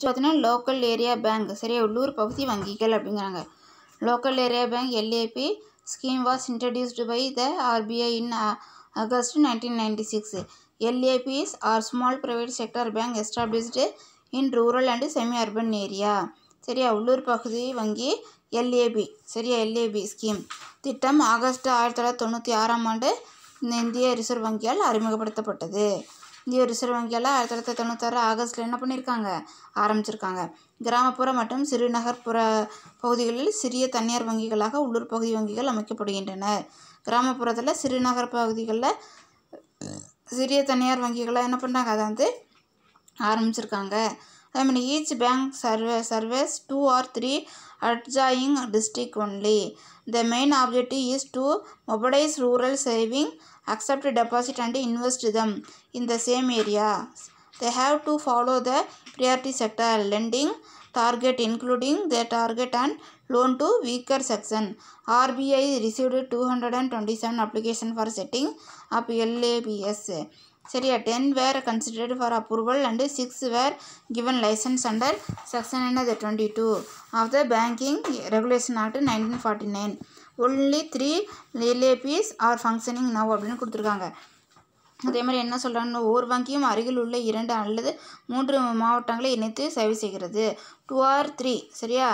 பார்த்தீங்கன்னா local area bank சரியா உள்ளூர் பகுதி வங்கிகள் அப்படிங்கிறாங்க. Local area bank LAP scheme was introduced by the RBI in August 1996. LAPs are small private sector bank established in rural and semi-urban area. சரியா உள்ளூர் பகுதி வங்கி LAB சரியா LAB ஸ்கீம் திட்டம் ஆகஸ்ட் 1996ஆம் ஆண்டு இந்திய ரிசர்வ் வங்கியால் அறிமுகப்படுத்தப்பட்டது. இந்திய ரிசர்வ் வங்கியால் 1996 ஆகஸ்ட்டில் என்ன பண்ணியிருக்காங்க ஆரம்பிச்சிருக்காங்க. கிராமப்புற மற்றும் சிறுநகர்ப்புற பகுதிகளில் சிறிய தனியார் வங்கிகளாக உள்ளூர் பகுதி வங்கிகள் அமைக்கப்படுகின்றன. கிராமப்புறத்தில் சிறுநகர் பகுதிகளில் சிறிய தனியார் வங்கிகளை என்ன பண்ணுறாங்க அதை வந்து ஆரம்பிச்சிருக்காங்க. அதே மாதிரி each bank services 2 or 3 adjoining district only. The main objective is to mobilize rural saving, accept deposit and invest them in the same area. They have to follow the priority sector lending target, including the target and loan to weaker section. RBI received 227 applications for setting up LAPs. சரியா 10 were considered for approval and 6 were given license under section 22 of the Banking Regulation Act 1949. Only 3 LAPs are functioning now அப்படின்னு கொடுத்துருக்காங்க. அதே மாதிரி என்ன சொல்கிறாங்கன்னா ஒவ்வொரு வங்கியும் அருகில் உள்ள 2 அல்லது 3 மாவட்டங்களை இணைத்து சேவை செய்கிறது. 2 or 3 சரியா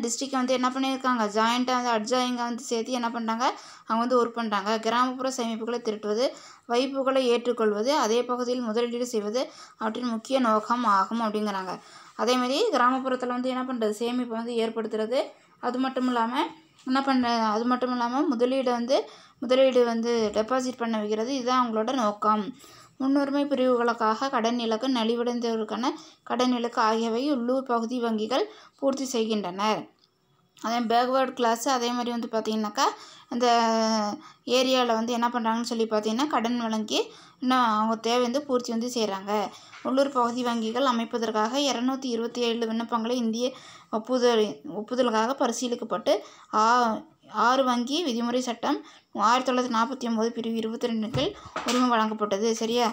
டிஸ்ட்ரிக்ட் வந்து என்ன பண்ணியிருக்காங்க ஜாயிண்ட்டாக வந்து அட்ஜாயிங்காக வந்து சேர்த்து என்ன பண்ணுறாங்க அவங்க வந்து ஒர்க் பண்ணுறாங்க. கிராமப்புற சேமிப்புகளை திரட்டுவது, வைப்புகளை ஏற்றுக்கொள்வது, அதே பகுதியில் முதலீடு செய்வது அவற்றின் முக்கிய நோக்கம் ஆகும் அப்படிங்கிறாங்க. அதேமாதிரி கிராமப்புறத்தில் வந்து என்ன பண்ணுறது சேமிப்பை வந்து ஏற்படுத்துறது, அது மட்டும் இல்லாமல் முதலீடு வந்து டெபாசிட் பண்ண வைக்கிறது, இதுதான் அவங்களோட நோக்கம். முன்னுரிமை பிரிவுகளுக்காக கடன் இலக்கு, நலிவடைந்தவர்களுக்கான கடன் இலக்கு ஆகியவை உள்ளூர் பகுதி வங்கிகள் பூர்த்தி செய்கின்றனர். அதே பேக்வேர்டு கிளாஸு அதே மாதிரி வந்து பார்த்திங்கனாக்கா அந்த ஏரியாவில் வந்து என்ன பண்ணுறாங்கன்னு சொல்லி பார்த்தீங்கன்னா கடன் வழங்கி இன்னும் அவங்க தேவை வந்து பூர்த்தி வந்து செய்கிறாங்க. உள்ளூர் பகுதி வங்கிகள் அமைப்பதற்காக 227 விண்ணப்பங்களை இந்திய ஒப்புதலுக்காக பரிசீலிக்கப்பட்டு 6 வங்கி விதிமுறை சட்டம் 1949 பிரிவு 22 கீழ் உரிமை வழங்கப்பட்டது. சரியா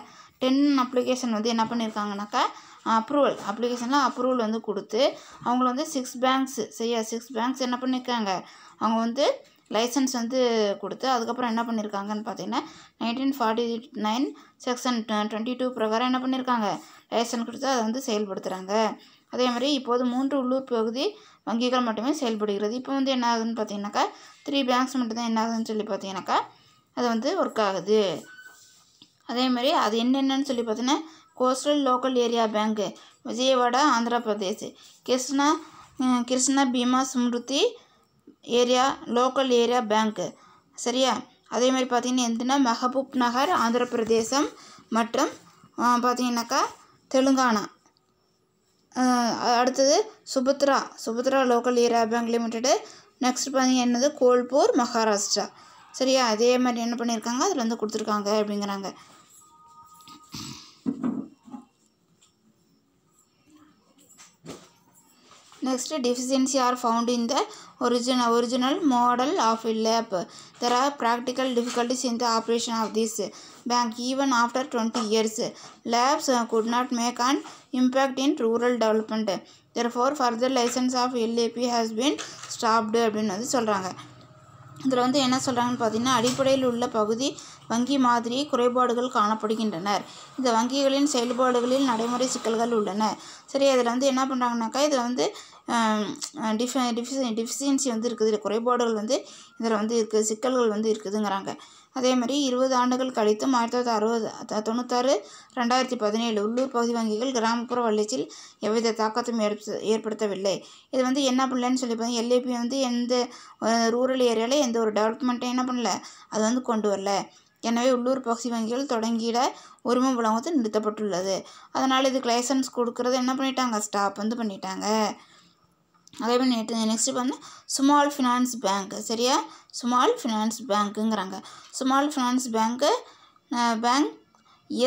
10 அப்ளிகேஷன் வந்து என்ன பண்ணியிருக்காங்கனாக்கா அப்ரூவல் வந்து கொடுத்து அவங்கள வந்து 6 பேங்க்ஸ் சரியா 6 பேங்க்ஸ் என்ன பண்ணியிருக்காங்க அவங்க வந்து லைசன்ஸ் வந்து கொடுத்து அதுக்கப்புறம் என்ன பண்ணியிருக்காங்கன்னு பார்த்தீங்கன்னா 1949 செக்ஷன் 22 பிரகாரம் என்ன பண்ணியிருக்காங்க லைசன்ஸ் கொடுத்து அதை வந்து செயல்படுத்துகிறாங்க. அதே மாதிரி இப்போது 3 உள்ளூர் பகுதி வங்கிகள் மட்டுமே செயல்படுகிறது. இப்போ வந்து என்ன ஆகுதுன்னு பார்த்தீங்கன்னாக்கா 3 பேங்க்ஸ் மட்டும்தான் என்ன ஆகுதுன்னு சொல்லி பார்த்தீங்கன்னாக்கா அது வந்து ஒர்க் ஆகுது. அதே மாதிரி அது என்னென்னு சொல்லி பார்த்தீங்கன்னா coastal local area bank Vijayawada Andhra Pradesh, Krishna Bhima Smriti area local area bank சரியா. அதே மாதிரி பார்த்தீங்கன்னா எதுனா மெஹபூப் நகர் ஆந்திர பிரதேசம் மற்றும் பார்த்தீங்கன்னாக்கா தெலுங்கானா. அடுத்தது Subhadra local area bank limited. Next பார்த்தீங்கன்னா என்னது கோல்பூர் மகாராஷ்டிரா சரியா. அதே மாதிரி என்ன பண்ணியிருக்காங்க அதில் வந்து கொடுத்துருக்காங்க அப்படிங்கிறாங்க. Next, deficiency are found in the original model of LAP. There are practical difficulties in the operation of this bank even after 20 years. LAPs could not make an impact in rural development. Therefore, further license of LAP has been stopped அப்படின்னு வந்து சொல்கிறாங்க. இதில் வந்து என்ன சொல்கிறாங்கன்னு பார்த்தீங்கன்னா அடிப்படையில் உள்ள பகுதி வங்கி மாதிரி குறைபாடுகள் காணப்படுகின்றனர். இந்த வங்கிகளின் செயல்பாடுகளில் நடைமுறை சிக்கல்கள் உள்ளன. சரி இதில் வந்து என்ன பண்ணுறாங்கனாக்கா இதில் வந்து டிஃபிஷியன்சி வந்து இருக்குது, குறைபாடுகள் வந்து இதில் வந்து இருக்குது, சிக்கல்கள் வந்து இருக்குதுங்கிறாங்க. அதே மாதிரி 20 ஆண்டுகள் கழித்தும் 1996 2017 உள்ளூர் பகுதி வங்கிகள் கிராமப்புற வளர்ச்சியில் எவ்வித தாக்கத்தையும் ஏற்படுத்தவில்லை. இது வந்து என்ன பண்ணலன்னு சொல்லி பார்த்தீங்கன்னா LAP வந்து எந்த ரூரல் ஏரியாவில் எந்த ஒரு டெவலப்மெண்ட்டையும் என்ன பண்ணல அது வந்து கொண்டு வரல. எனவே உள்ளூர் பகுதி வங்கிகள் தொடங்கிட உரிமை வழங்குவது நிறுத்தப்பட்டுள்ளது. அதனால் இதுக்கு லைசன்ஸ் கொடுக்குறது என்ன பண்ணிட்டாங்க ஸ்டாப் வந்து பண்ணிட்டாங்க. அதே மாதிரி நெக்ஸ்ட் வந்து ஸ்மால் ஃபினான்ஸ் பேங்க் சரியா ஸ்மால் ஃபினான்ஸ் பேங்க்குங்கிறாங்க. ஸ்மால் ஃபினான்ஸ் பேங்க்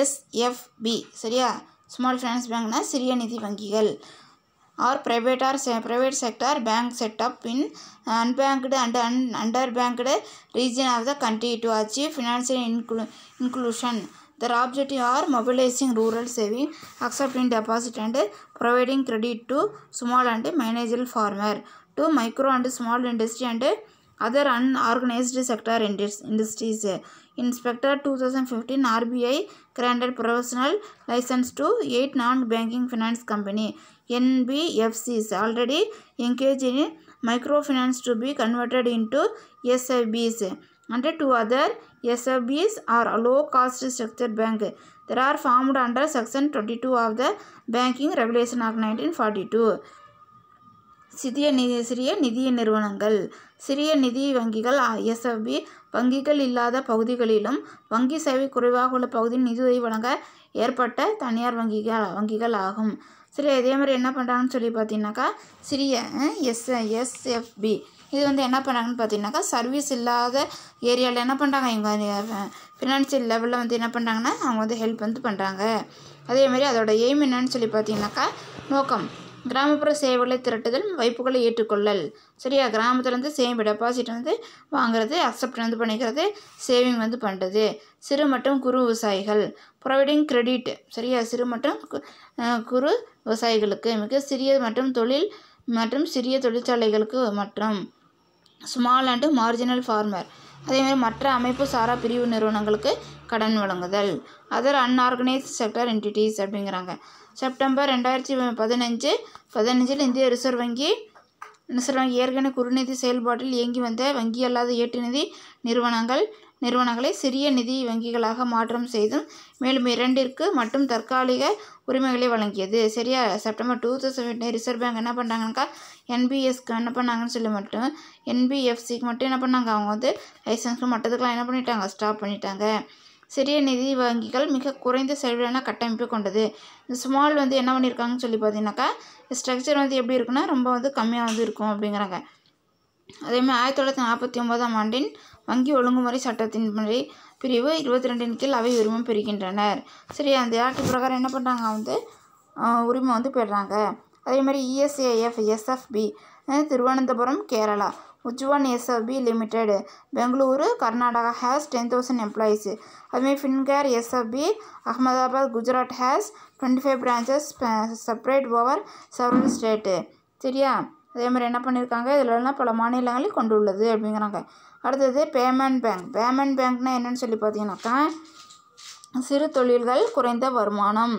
SFB சரியா. ஸ்மால் ஃபினான்ஸ் பேங்க்னா சிறிய நிதி வங்கிகள் are private sector bank set up in unbanked and underbanked region of the country to achieve financial inclusion. Their objective are mobilizing rural saving, accepting deposit and providing credit to small and managerial farmer, to micro and small industry and other unorganized sector industries. Inspector 2015 RBI granted professional license to 8 non-banking finance company NBFCs already engaged in microfinance to be converted into SFBs, and 2 other SFBs are low-cost structured bank. They are formed under Section 22 of the Banking Regulation Act 1942. சிறிய நிதி நிறுவனங்கள். சிறிய நிதி வங்கிகள் SFP வங்கிகள் இல்லாத பகுதிகளிலும் வங்கி சேவை குறைவாக உள்ள பகுதியில் நிதியுதவி வழங்க ஏற்பட்ட தனியார் வங்கிகள் ஆகும். சரி, அதே மாதிரி என்ன பண்ணுறாங்கன்னு சொல்லி பார்த்தீங்கன்னாக்கா சிறிய எஸ்எஃப்பி இது வந்து என்ன பண்ணுறாங்கன்னு பார்த்தீங்கன்னாக்கா சர்வீஸ் இல்லாத ஏரியாவில் என்ன பண்ணுறாங்க, இவங்க ஃபினான்ஷியல் லெவலில் வந்து என்ன பண்ணுறாங்கன்னா அவங்க வந்து ஹெல்ப் வந்து பண்ணுறாங்க. அதேமாதிரி அதோட எய்ம் என்னன்னு சொல்லி பார்த்தீங்கன்னாக்கா நோக்கம் கிராமப்புற சேவைகளை திரட்டுதல், வைப்புகளை ஏற்றுக்கொள்ளல். சரியா, கிராமத்துலேருந்து டெபாசிட் வந்து வாங்குறது, அக்செப்ட் வந்து பண்ணிக்கிறது, சேவிங் வந்து பண்ணுறது. சிறு மற்றும் குறு விவசாயிகள் ப்ரொவைடிங் கிரெடிட். சரியா, சிறு மற்றும் குறு விவசாயிகளுக்கு, மிக சிறிய மற்றும் சிறிய தொழிற்சாலைகளுக்கு மற்றும் ஸ்மால் அண்டு மார்ஜினல் ஃபார்மர். அதேமாதிரி மற்ற அமைப்பு சாரா பிரிவு நிறுவனங்களுக்கு கடன் வழங்குதல். அதர் அன்ஆர்கனைஸ்ட் செக்டர் என்டிட்டிஸ் அப்படிங்கிறாங்க. செப்டம்பர் 2015 இந்திய ரிசர்வ் வங்கி ஏற்கனவே குறுநிதி செயல்பாட்டில் இயங்கி வந்த வங்கி அல்லாத ஏட்டு நிதி நிறுவனங்களை சிறிய நிதி வங்கிகளாக மாற்றம் செய்தும் மேலும் 2 மட்டும் தற்காலிக உரிமைகளை வழங்கியது. சரியா, செப்டம்பர் 2015 ரிசர்வ் பேங்க் என்ன பண்ணுறாங்கனாக்கா என்பிஎஸ்க்கு என்ன பண்ணாங்கன்னு சொல்லி மட்டும் என்பிஎஃப்சிக்கு மட்டும் என்ன பண்ணாங்க, அவங்க வந்து லைசன்ஸ்க்கு மற்றதுக்கெலாம் என்ன பண்ணிட்டாங்க, ஸ்டாப் பண்ணிட்டாங்க. சிறிய நிதி வங்கிகள் மிக குறைந்த செலவிலான கட்டமைப்பு கொண்டது. இந்த ஸ்மால் வந்து என்ன பண்ணியிருக்காங்கன்னு சொல்லி பார்த்தீங்கன்னாக்கா ஸ்ட்ரக்சர் வந்து எப்படி இருக்குன்னா ரொம்ப வந்து கம்மியாக வந்து இருக்கும் அப்படிங்கிறாங்க. அதேமாதிரி 1949ஆம் ஆண்டின் வங்கி ஒழுங்குமுறை சட்டத்தின் பிரிவு 22 கீழ் அவை உரிமம் பெறுகின்றனர். சரி, அந்த ஆக்ட் பிரகாரம் என்ன பண்ணுறாங்க, வந்து உரிமை வந்து பெறுறாங்க. அதேமாதிரி ESAF SFB Thiruvananthapuram Kerala, Ujjivan SFB limited Bengaluru Karnataka has 10,000 employees. அதுமாதிரி Fincare SFB Ahmedabad Gujarat has 25 branches separate over several state. சரியா, அதே மாதிரி என்ன பண்ணியிருக்காங்க, இதிலெல்லாம் பல மாநிலங்களை கொண்டுள்ளது அப்படிங்கிறாங்க. அடுத்தது பேமெண்ட் பேங்க்னால் என்னென்னு சொல்லி பார்த்தீங்கன்னாக்கா சிறு தொழில்கள் குறைந்த வருமானம்.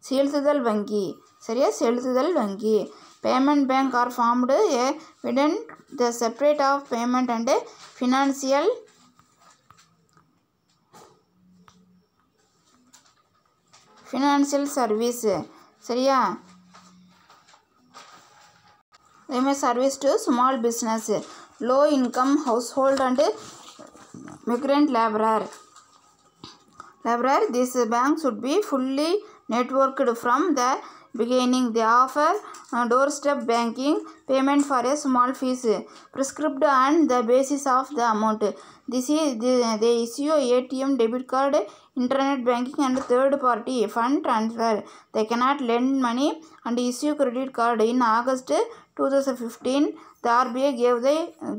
செலுத்துதல் வங்கி. சரியா, செலுத்துதல் வங்கி. Payment bank are formed within the separate of payment and financial service. சரியா, அதேமாதிரி service to small business, low income household and migrant labourer. This bank should be fully networked from the beginning. They offer doorstep banking, payment for a small fees prescribed on the basis of the amount. They issue ATM, debit card, internet banking and third party fund transfer. They cannot lend money and issue credit card. In August 2015 the RBI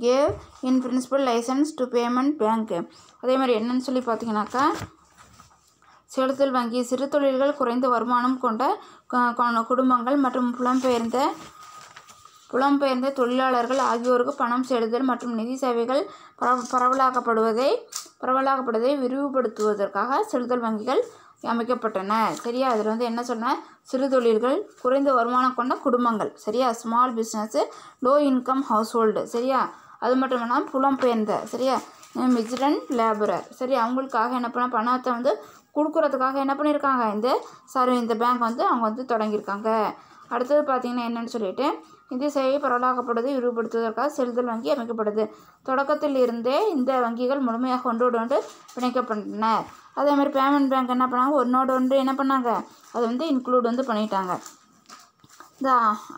gave in principle license to payment bank. அதே மாதிரி என்னன்னு சொல்லி பார்த்தீங்கன்னாக்கா செலுத்தல் வங்கி சிறு தொழில்கள் குறைந்த வருமானம் கொண்ட குடும்பங்கள் மற்றும் புலம்பெயர்ந்த தொழிலாளர்கள் ஆகியோருக்கு பணம் செலுத்தல் மற்றும் நிதி சேவைகள் பரவலாக்கப்படுவதை விரிவுபடுத்துவதற்காக செலுத்தல் வங்கிகள் அமைக்கப்பட்டன. சரியா, அதில் வந்து என்ன சொன்னால் சிறு தொழில்கள் குறைந்த வருமானம் கொண்ட குடும்பங்கள். சரியா, small business, low income household. சரியா, அது மட்டும் இல்லாமல் புலம்பெயர்ந்த, சரியா, மிக்ரண்ட் லேபரர். சரி, அவங்களுக்காக என்ன பண்ண பணத்தை வந்து கொடுக்குறதுக்காக என்ன பண்ணியிருக்காங்க, இந்த பேங்க் வந்து அவங்க வந்து தொடங்கியிருக்காங்க. அடுத்தது பார்த்திங்கன்னா என்னென்னு சொல்லிட்டு நிதி சேவை பரவலாக்கப்படுவதை விரிவுபடுத்துவதற்காக செலுத்தல் வங்கி அமைக்கப்படுது. தொடக்கத்தில் இருந்தே இந்த வங்கிகள் முழுமையாக ஒன்றோடு பிணைக்கப்பட்டன. அதேமாதிரி பேமெண்ட் பேங்க் என்ன பண்ணாங்க, ஒன்று என்ன பண்ணாங்க, அதை வந்து இன்க்ளூட் வந்து பண்ணிட்டாங்க.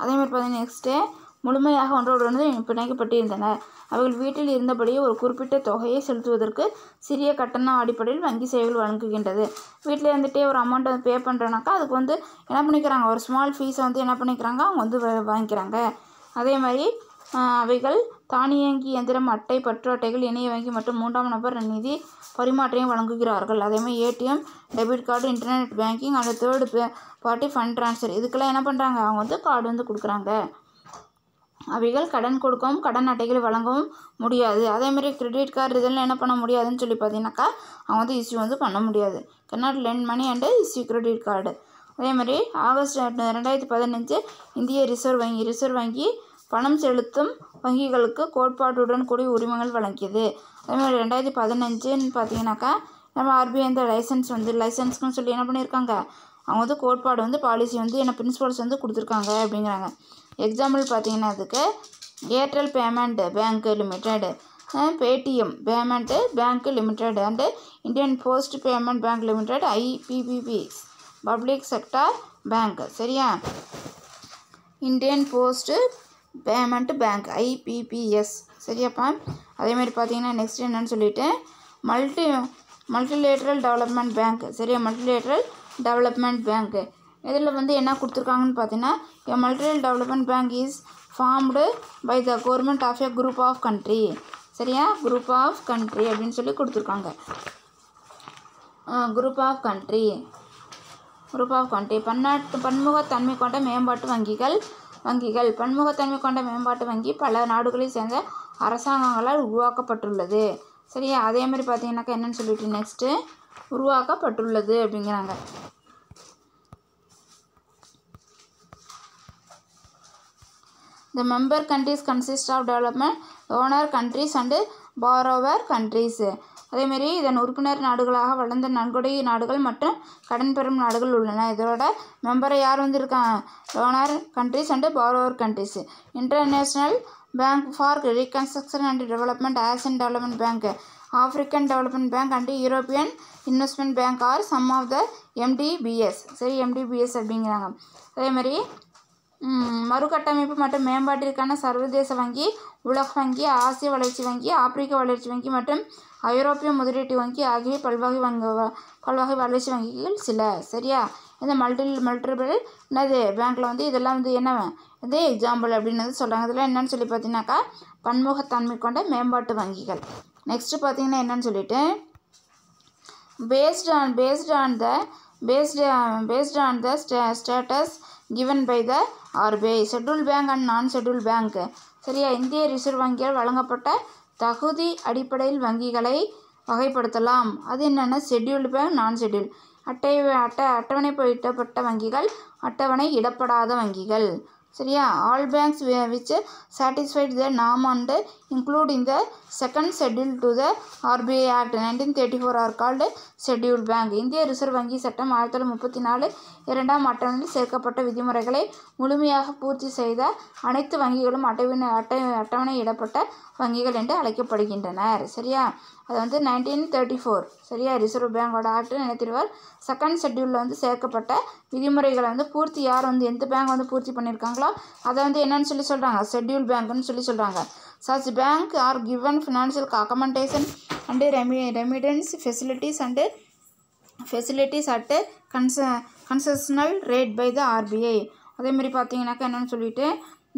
அதேமாதிரி பார்த்தீங்கன்னா நெக்ஸ்ட்டு முழுமையாக ஒன்றோடு பிணைக்கப்பட்டிருந்தனர். அவர்கள் வீட்டில் இருந்தபடியே ஒரு குறிப்பிட்ட தொகையை செலுத்துவதற்கு சிறிய கட்டண அடிப்படையில் வங்கி சேவைகள் வழங்குகின்றது. வீட்டில் இருந்துகிட்டே ஒரு அமௌண்ட்டை பே பண்ணுறோன்னாக்கா அதுக்கு வந்து என்ன பண்ணிக்கிறாங்க, ஒரு ஸ்மால் ஃபீஸை வந்து என்ன பண்ணிக்கிறாங்க, அவங்க வந்து வாங்கிக்கிறாங்க. அதே மாதிரி அவைகள் தானியங்கி இயந்திரம், அட்டை, பற்று அட்டைகள், இணைய வங்கி மற்றும் 3ஆம் நபர் நிதி பரிமாற்றையும் வழங்குகிறார்கள். அதேமாதிரி ATM, debit card, internet banking and third party fund transfer இதுக்கெல்லாம் என்ன பண்ணுறாங்க, அவங்க வந்து கார்டு வந்து கொடுக்குறாங்க. அவைகள் கடன் கொடுக்கவும் கடன் அட்டைகளை வழங்கவும் முடியாது. அதேமாதிரி கிரெடிட் கார்டு இதெல்லாம் என்ன பண்ண முடியாதுன்னு சொல்லி பார்த்தீங்கன்னாக்கா அவங்க வந்து இஷ்யூ வந்து பண்ண முடியாது. cannot lend money and issue credit card. அதேமாதிரி ஆகஸ்ட் 2015 இந்திய ரிசர்வ் வங்கி பணம் செலுத்தும் வங்கிகளுக்கு கோட்பாட்டுடன் கூடிய உரிமங்கள் வழங்கியது. அதேமாதிரி 2015 பார்த்தீங்கன்னாக்கா நம்ம ஆர்பிஐ இந்த லைசன்ஸ்க்குன்னு சொல்லி என்ன பண்ணியிருக்காங்க, அவங்க வந்து கோட்பாடு வந்து பாலிசி வந்து என்ன பிரின்சிபல்ஸ் வந்து கொடுத்துருக்காங்க அப்படிங்கிறாங்க. எக்ஸாம்பிள் பார்த்தீங்கன்னா அதுக்கு Airtel payment bank limited, Paytm payment bank limited and Indian post payment bank limited, IPPB public sector bank. சரியா, Indian post payment bank IBPS. சரியாப்பா. அதேமாதிரி பார்த்தீங்கன்னா நெக்ஸ்ட் என்னன்னு சொல்லிட்டு மல்டிலேட்ரல் டெவலப்மெண்ட் பேங்க். சரியா, மல்டிலேட்ரல் டெவலப்மெண்ட் பேங்க் இதில் வந்து என்ன கொடுத்துருக்காங்கன்னு பார்த்தீங்கன்னா multilateral development bank is formed by the government of a group of country. சரியா, குரூப் ஆஃப் கண்ட்ரி அப்படின்னு சொல்லி கொடுத்துருக்காங்க. குரூப் ஆஃப் கண்ட்ரி பன்முகத்தன்மை கொண்ட மேம்பாட்டு வங்கிகள். பன்முகத்தன்மை கொண்ட மேம்பாட்டு வங்கி பல நாடுகளில் சேர்ந்த அரசாங்கங்களால் உருவாக்கப்பட்டுள்ளது. சரியா, அதே மாதிரி பார்த்தீங்கன்னாக்கா என்னன்னு சொல்லிட்டு நெக்ஸ்ட்டு உருவாக்கப்பட்டுள்ளது அப்படிங்கிறாங்க. The member countries consist of development donor countries and borrower countries. அதேமாரி இதன் உறுப்பினர் நாடுகளாக வளர்ந்த நன்கொடை நாடுகள் மற்றும் கடன் பெறும் நாடுகள் உள்ளன. இதோட மெம்பரை யார் வந்து இருக்காங்க, donor countries and borrower countries. International bank for reconstruction and development, Asian development bank, African development bank and European investment bank are some of the MDBs. சரி, எம்டிபிஎஸ் அப்படிங்கிறாங்க. அதேமாதிரி மறுகட்டமைப்பு மற்றும் மேம்பாட்டிற்கான சர்வதேச வங்கி, உலக வங்கி, ஆசிய வளர்ச்சி வங்கி, ஆப்பிரிக்க வளர்ச்சி வங்கி மற்றும் ஐரோப்பிய முதலீட்டு வங்கி ஆகிய பல்வகை வளர்ச்சி வங்கிகள் சில. சரியா, இந்த மல்டிபிள் என்னது பேங்க்கில் வந்து இதெல்லாம் வந்து என்ன இது எக்ஸாம்பிள் அப்படின்னு சொல்கிறாங்க. இதெல்லாம் என்னன்னு சொல்லி பார்த்தீங்கன்னாக்கா பன்முகத்தன்மை கொண்ட மேம்பாட்டு வங்கிகள். நெக்ஸ்ட்டு பார்த்தீங்கன்னா என்னன்னு சொல்லிட்டு based on the status given by the RBI, scheduled bank and non-scheduled bank. சரியா, இந்திய ரிசர்வ் வங்கியால் வழங்கப்பட்ட தகுதி அடிப்படையில் வங்கிகளை வகைப்படுத்தலாம். அது என்னென்னா ஷெட்யூல்டு பேங்க், நான் ஷெட்யூல், அட்டவணைப்படுத்தப்பட்ட வங்கிகள், அட்டவணை இடப்படாத வங்கிகள். சரியா, all banks which satisfied the norm and include in the second schedule to the RBI Act 1934 are called scheduled bank. இந்திய ரிசர்வ் வங்கி சட்டம் 1934 2ஆம் அட்டவணையில் சேர்க்கப்பட்ட விதிமுறைகளை முழுமையாக பூர்த்தி செய்த அனைத்து வங்கிகளும் அட்டவணையிடப்பட்ட வங்கிகள் என்று அழைக்கப்படுகின்றனர். சரியா, அது வந்து 1934. சரியா, ரிசர்வ் பேங்கோட ஆக்ட் 1934 செகண்ட் ஷெட்யூலில் வந்து சேர்க்கப்பட்ட விதிமுறைகளை வந்து பூர்த்தி யார் வந்து எந்த பேங்க் வந்து பூர்த்தி பண்ணியிருக்காங்களோ அதை வந்து என்னன்னு சொல்லி சொல்கிறாங்க, ஷெட்யூல் பேங்க்னு சொல்லி சொல்கிறாங்க. such bank are given financial accommodation and remittance facilities at concessional rate by the RBI. அதேமாதிரி பார்த்தீங்கன்னாக்கா என்னென்னு சொல்லிட்டு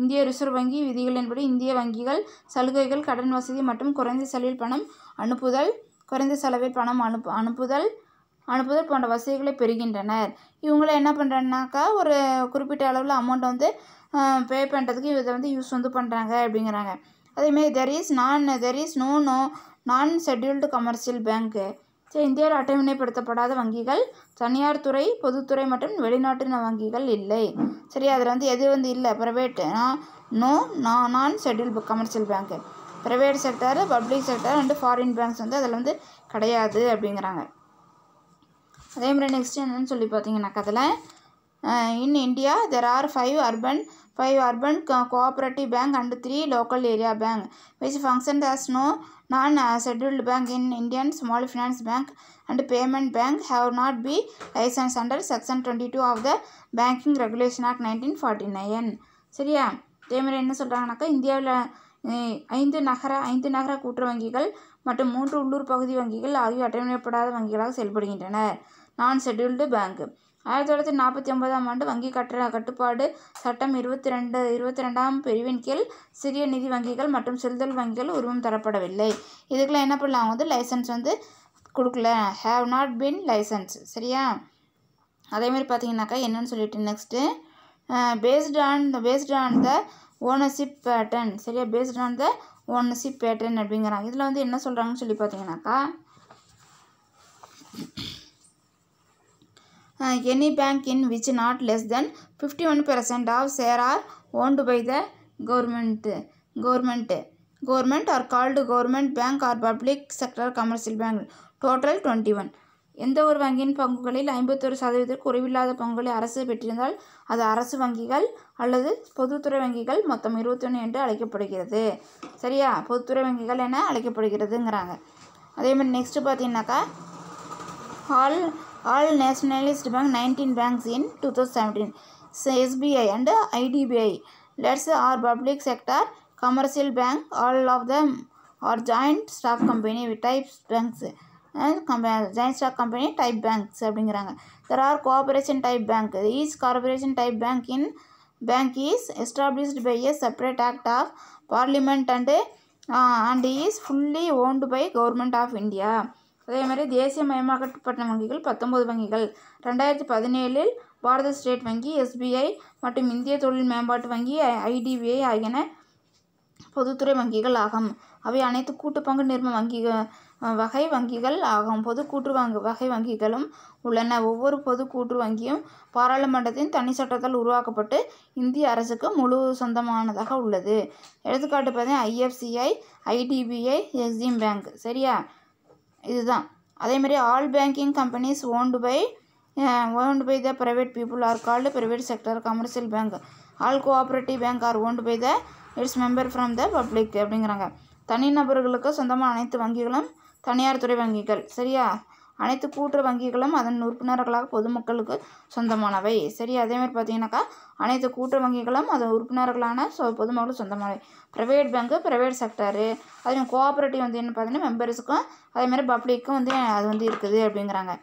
இந்திய ரிசர்வ் வங்கி விதிகளின்படி இந்திய வங்கிகள் சலுகைகள், கடன் வசதி மற்றும் குறைந்த செலவில் பணம் அனுப்புதல் போன்ற வசதிகளை பெறுகின்றனர். இவங்கள என்ன பண்ணுறாங்கனாக்கா ஒரு குறிப்பிட்ட அளவில் அமௌண்ட் வந்து பே பண்ணுறதுக்கு இதை வந்து யூஸ் வந்து பண்ணுறாங்க அப்படிங்கிறாங்க. அதேமாதிரி தெர் இஸ் நோ நான் ஷெட்யூல்டு கமர்ஷியல் பேங்க்கு. சரி, இந்தியாவில் அட்டவணைப்படுத்தப்படாத வங்கிகள், தனியார் துறை, பொதுத்துறை மற்றும் வெளிநாட்டு வங்கிகள் இல்லை. சரி, அதில் வந்து எது வந்து இல்லை, ப்ரைவேட் நான் scheduled commercial bank, private sector, public sector and foreign banks வந்து அதில் வந்து கிடையாது அப்படிங்கிறாங்க. அதேமாதிரி நெக்ஸ்ட் என்னன்னு சொல்லி பார்த்தீங்கன்னாக்கா அதில் in India there are 5 urban cooperative bank and 3 local area bank which functioned as non-scheduled bank in Indian Small Finance Bank and Payment Bank have not been licensed under Section 22 of the Banking Regulation Act 1949. சரியா, அதேமாதிரி என்ன சொல்கிறாங்கனாக்கா இந்தியாவில் 5 நகர கூட்டுறவு வங்கிகள் மற்றும் 3 உள்ளூர் பகுதி வங்கிகள் ஆகிய அட்டவணைப்படாத வங்கிகளாக செயல்படுகின்றன. நான் ஷெட்யூல்டு பேங்க். 1949ஆம் ஆண்டு வங்கி கட்டுப்பாடு சட்டம் 22ஆம் பிரிவின் கீழ் சிறிய நிதி வங்கிகள் மற்றும் செலுத்தல் வங்கிகள் உரிமம் தரப்படவில்லை. இதுக்கெல்லாம் என்ன பண்ணலாம், அவங்க வந்து லைசன்ஸ் வந்து கொடுக்கல, ஹேவ் நாட் பின் லைசன்ஸ். சரியா? அதேமாதிரி பார்த்தீங்கன்னாக்கா என்னன்னு சொல்லிட்டு next based on the ownership pattern. சரியா? Based on the ownership pattern அப்படிங்கிறாங்க. இதில் வந்து என்ன சொல்கிறாங்கன்னு சொல்லி பார்த்தீங்கன்னாக்கா any bank in which not less than 51% of share are owned by the government are called government bank or public sector commercial bank. Total 21. எந்த ஒரு வங்கியின் பங்குகளில் 51% குறைவில்லாத பங்குகளை அரசு பெற்றிருந்தால் அது அரசு வங்கிகள் அல்லது பொதுத்துறை வங்கிகள் மொத்தம் 21 என்று அழைக்கப்படுகிறது. சரியா? பொதுத்துறை வங்கிகள் என அழைக்கப்படுகிறதுங்கிறாங்க. அதேமாதிரி நெக்ஸ்ட்டு பார்த்தீங்கன்னாக்கா all nationalized bank 19 banks in 2017. SBI and IDBI let's are public sector commercial bank. All of them are joint stock company type banks and joint stock company type banks அப்படிங்கிறாங்க. There are cooperation type bank. Each corporation type bank is established by a separate act of parliament and is fully owned by government of India. அதே மாதிரி தேசியமயமாக்கப்பட்ட வங்கிகள் 19 வங்கிகள் 2017 பாரத state வங்கி, SBI மற்றும் இந்திய தொழில் மேம்பாட்டு வங்கி, IDBI ஆகியன பொதுத்துறை வங்கிகள் ஆகும். அவை அனைத்து கூட்டு பங்கு நிறுவன வகை வங்கிகள் ஆகும். பொது கூட்டு வகை வங்கிகளும் உள்ளன. ஒவ்வொரு பொது கூட்டு வங்கியும் பாராளுமன்றத்தின் தனி சட்டத்தால் உருவாக்கப்பட்டு இந்திய அரசுக்கு முழு சொந்தமானதாக உள்ளது. எடுத்துக்காட்டு பார்த்தீங்கன்னா IFCI, IDBI, எக்ஸிம் பேங்க். சரியா? இதுதான். அதேமாதிரி all banking companies owned by the private people are called private sector commercial bank. All cooperative bank are owned by the its member from the public அப்படிங்கிறாங்க. தனிநபர்களுக்கு சொந்தமான அனைத்து வங்கிகளும் தனியார் துறை வங்கிகள். சரியா? அனைத்து கூட்டுறவு வங்கிகளும் அதன் உறுப்பினர்களாக பொதுமக்களுக்கு சொந்தமானவை. சரி? அதேமாதிரி பார்த்தீங்கன்னாக்கா அனைத்து கூட்டுறவு வங்கிகளும் அதன் உறுப்பினர்களான பொதுமக்களுக்கு சொந்தமானவை. ப்ரைவேட் பேங்க்கு ப்ரைவேட் செக்டரு, அதே கோஆப்ரேட்டிவ் வந்து என்ன பார்த்தீங்கன்னா மெம்பர்ஸுக்கும் அதேமாதிரி பப்ளிக்கும் வந்து அது வந்து இருக்குது அப்படிங்கிறாங்க.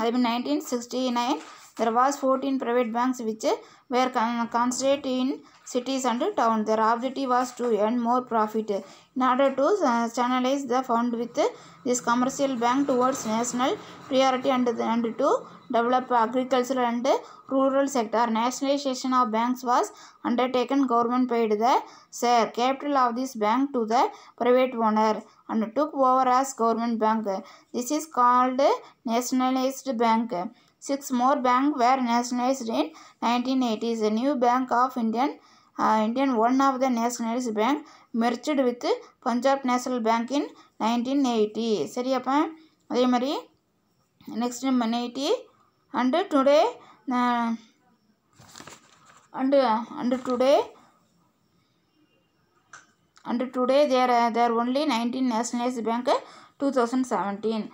அதேமாதிரி 1969 there was 14 private banks which were concentrated in cities and towns. Their objective was to earn more profit. In order to channelize the fund with this commercial bank towards national priority and to develop agricultural and rural sector, nationalization of banks was undertaken. Government paid the share capital of this bank to the private owner and took over as government bank. This is called nationalized bank. 6 more banks were nationalized in 1980s. A new Bank of Indian, one of the nationalized bank, merged with Punjab National Bank in 1980. சரியாப்பா? அதே மாதிரி next 80 and today there are only 19 nationalized bank 2017.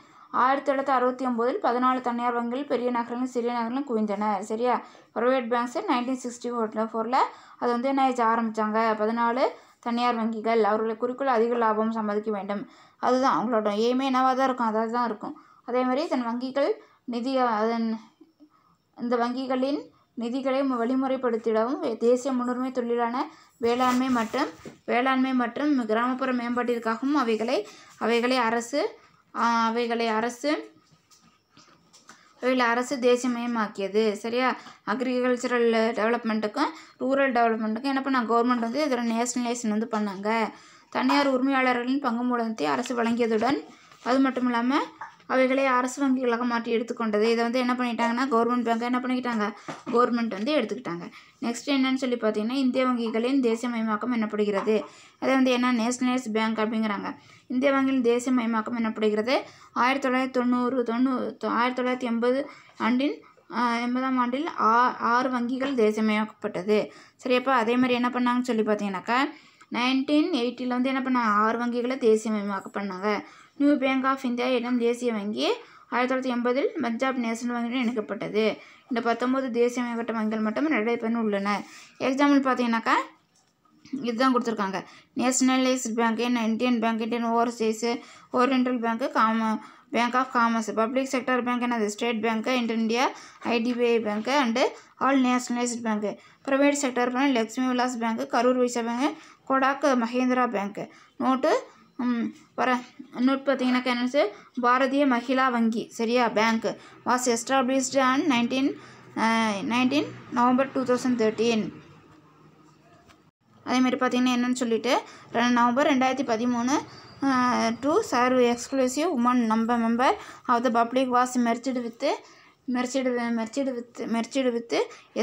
1969 14 தனியார் வங்கிகள் பெரிய நகரங்களும் சிறிய நகரங்களும் குவிந்தன. சரியா? Private banks 1964 அது வந்து என்ன ஆரம்பித்தாங்க, 14 தனியார் வங்கிகள். அவர்களுடைய குறிக்கோள் அதிக லாபம் சம்பாதிக்க வேண்டும். அதுதான் அவங்களோட எய்மே என்னவாக தான் இருக்கும், அதாவது தான் இருக்கும். அதே மாதிரி தன் வங்கிகள் இந்த வங்கிகளின் நிதிகளை வழிமுறைப்படுத்திடவும் தேசிய முன்னுரிமை தொழிலான வேளாண்மை மற்றும் கிராமப்புற மேம்பாட்டிற்காகவும் அவைகளை அரசு தேசியமயமாக்கியது. சரியா? அக்ரிகல்ச்சரல் டெவலப்மெண்ட்டுக்கும் ரூரல் டெவலப்மெண்ட்டுக்கும் என்ன பண்ணாங்க, கவர்மெண்ட் வந்து இதில் நேஷனலைசேஷன் வந்து பண்ணாங்க. தனியார் உரிமையாளர்களின் பங்கு மூலத்தை அரசு வழங்கியதுடன் அது மட்டும் இல்லாமல் அவைகளை அரசு வங்கிகளாக மாற்றி எடுத்துக்கொண்டது. இதை வந்து என்ன பண்ணிட்டாங்கன்னா கவர்மெண்ட் பேங்கை என்ன பண்ணிக்கிட்டாங்க, கவர்மெண்ட் வந்து எடுத்துக்கிட்டாங்க. நெக்ஸ்ட் என்னன்னு சொல்லி பார்த்தீங்கன்னா இந்திய வங்கிகளின் தேசியமயமாக்கம் என்னப்படுகிறது. அதை வந்து என்ன நேஷனலைஸ் பேங்க் அப்படிங்கிறாங்க. இந்திய வங்கிகளின் தேசியமயமாக்கம் என்னப்படுகிறது 1980 ஆண்டில் 6 வங்கிகள் தேசியமயமாக்கப்பட்டது. சரியாப்பா? அதே மாதிரி என்ன பண்ணாங்கன்னு சொல்லி பார்த்தீங்கன்னாக்கா 1980 வந்து என்ன பண்ணாங்க, 6 வங்கிகளை தேசியமயமாக்க பண்ணாங்க. நியூ பேங்க் ஆஃப் இந்தியா எனும் தேசிய வங்கி 1980 பஞ்சாப் நேஷனல் வங்கியுடன் இணைக்கப்பட்டது. இந்த 19 தேசியமயமாக்கப்பட்ட வங்கிகள் மட்டும் நடைபெற உள்ளன. எக்ஸாம்பிள் பார்த்தீங்கன்னாக்கா இதுதான் கொடுத்துருக்காங்க. Nationalised bank, Indian bank, Indian overseas, oriental bank, bank of commerce. Public sector bank என்னது state bank, inter India, IDBI bank and all nationalised bank. Private sector bank Lakshmi Vilas bank, Karur Vysya bank, Kotak Mahindra bank. Note பார்த்தீங்கன்னாக்கா என்ன பாரதிய மகிழா வங்கி சரியா bank was established on 19 November 2013. அதேமாதிரி பார்த்தீங்கன்னா என்னென்னு சொல்லிட்டு November 2013 to serve exclusive women member of the public was merged with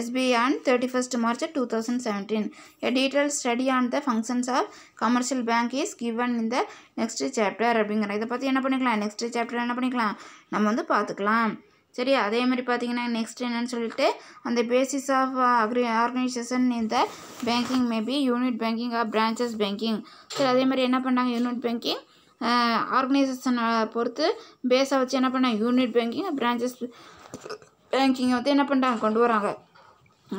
SBI on 31st March 2017. A detailed study on the functions of commercial bank is given in the next chapter அப்படிங்கிற இதை பற்றி என்ன பண்ணிக்கலாம் next chapter என்ன பண்ணிக்கலாம் நம்ம வந்து பார்த்துக்கலாம் சரியா. அதே மாதிரி பார்த்தீங்கன்னா நெக்ஸ்ட் என்னன்னு சொல்லிட்டு அந்த பேசிஸ் ஆஃப் ஆர்கனைசேஷன் இந்த banking maybe unit banking R branches banking. சரி அதே மாதிரி என்ன பண்ணாங்க யூனிட் பேங்கிங் ஆர்கனைசேஷனை பொறுத்து பேஸை வச்சு என்ன பண்ணாங்க யூனிட் பேங்கிங் பிரான்ச்சஸ் பேங்கிங்கை வந்து என்ன பண்ணுறாங்க கொண்டு வராங்க.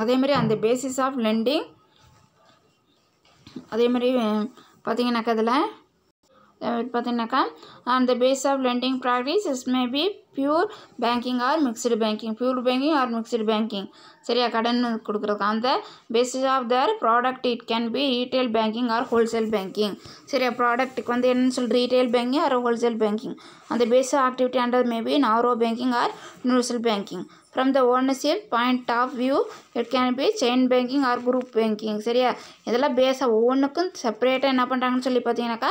அதே மாதிரி அந்த பேசிஸ் ஆஃப் லெண்டிங் அதே மாதிரி பார்த்தீங்கன்னாக்கா அதில் பார்த்தீங்கன்னாக்கா அந்த base of lending practice maybe pure banking or mixed banking சரியா கடன் கொடுக்குறது அந்த basis of their product it can be retail banking or wholesale banking சரியா. ப்ராடக்ட்டுக்கு வந்து என்னன்னு சொல்லி retail banking or wholesale banking அந்த base activity under maybe narrow banking or universal banking. From the ownership point of view it can be chain banking or group banking சரியா. இதெல்லாம் பேஸாக ஒவ்வொன்றுக்கும் செப்பரேட்டாக என்ன பண்ணுறாங்கன்னு சொல்லி பார்த்தீங்கன்னாக்கா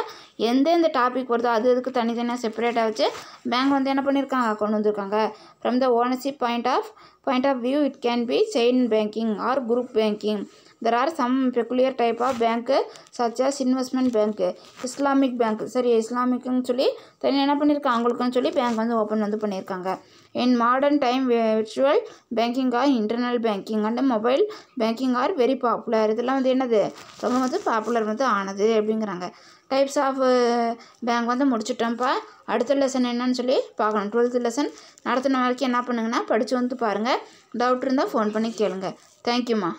எந்தெந்த டாபிக் வருதோ அது அதுக்கு தனித்தனியாக செப்பரேட்டாக வச்சு பேங்க் வந்து என்ன பண்ணியிருக்காங்க கொண்டு வந்திருக்காங்க. From the ownership point of view it can be chain banking or group banking. There are some peculiar type of bank such as investment bank, Islamic bank சரி இஸ்லாமிக்னு சொல்லி தனியாக என்ன பண்ணியிருக்காங்க அவங்களுக்குன்னு சொல்லி பேங்க் வந்து ஓப்பன் வந்து பண்ணியிருக்காங்க. In modern time virtual banking or internal banking and mobile banking are very popular. இதெல்லாம் வந்து என்னது ரொம்ப வந்து பாப்புலர் வந்து ஆனது அப்படிங்கிறாங்க. டைப்ஸ் ஆஃப் பேங்க் வந்து முடிச்சுட்டோம்ப்பா. அடுத்த லெசன் என்னன்னு சொல்லி பார்க்கணும். 12th லெசன் நடத்தின வரைக்கும் என்ன பண்ணுங்கன்னா படித்து வந்து பாருங்கள். டவுட் இருந்தால் ஃபோன் பண்ணி கேளுங்க. தேங்க்யூம்மா.